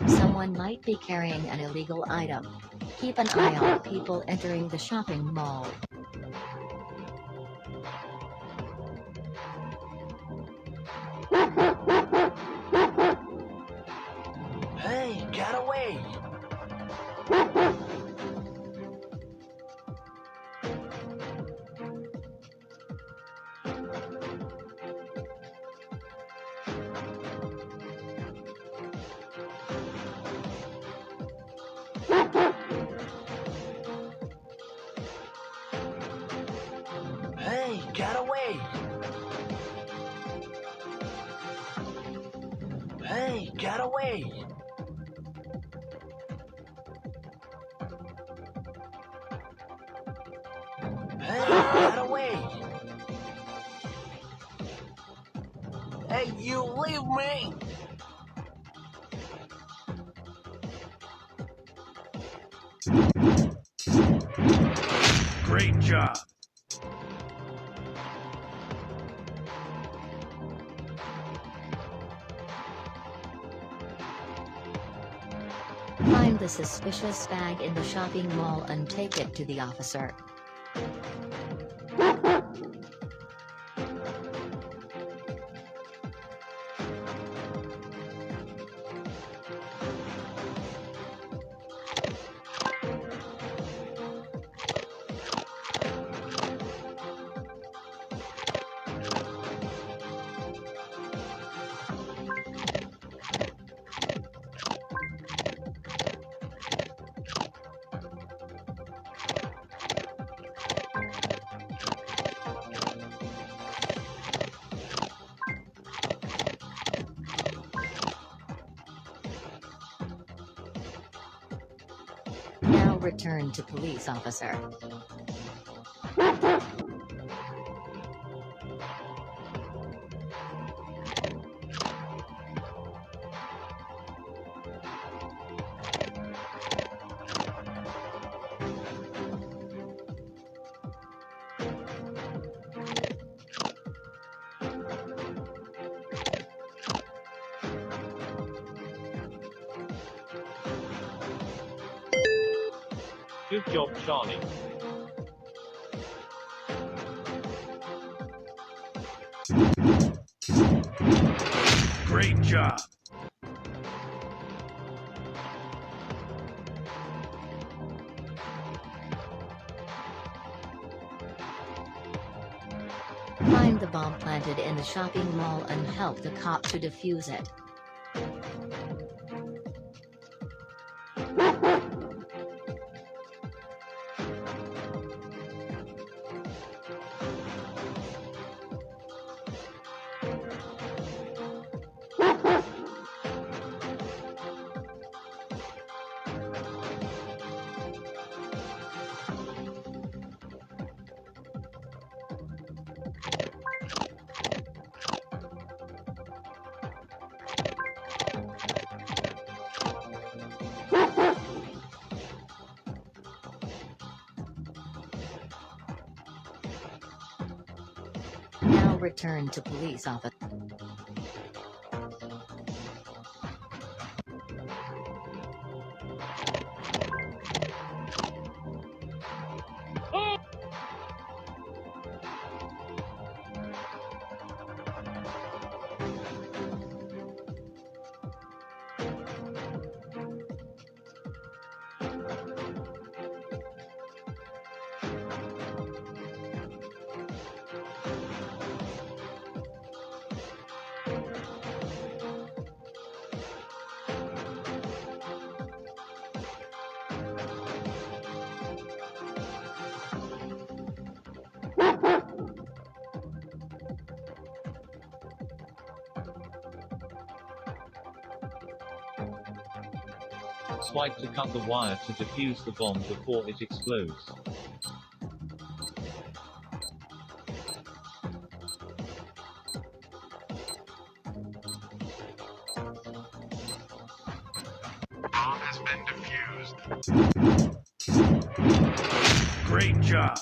Someone might be carrying an illegal item. Keep an eye on people entering the shopping mall. Hey, get away! Hey, get away! Hey, get away! Hey, get away! Hey, you leave me! Great job. Find the suspicious bag in the shopping mall and take it to the officer. Now return to police officer. Good job, Charlie. Great job. Find the bomb planted in the shopping mall and help the cop to defuse it. return to police office. Swipe to cut the wire to defuse the bomb before it explodes. Great job.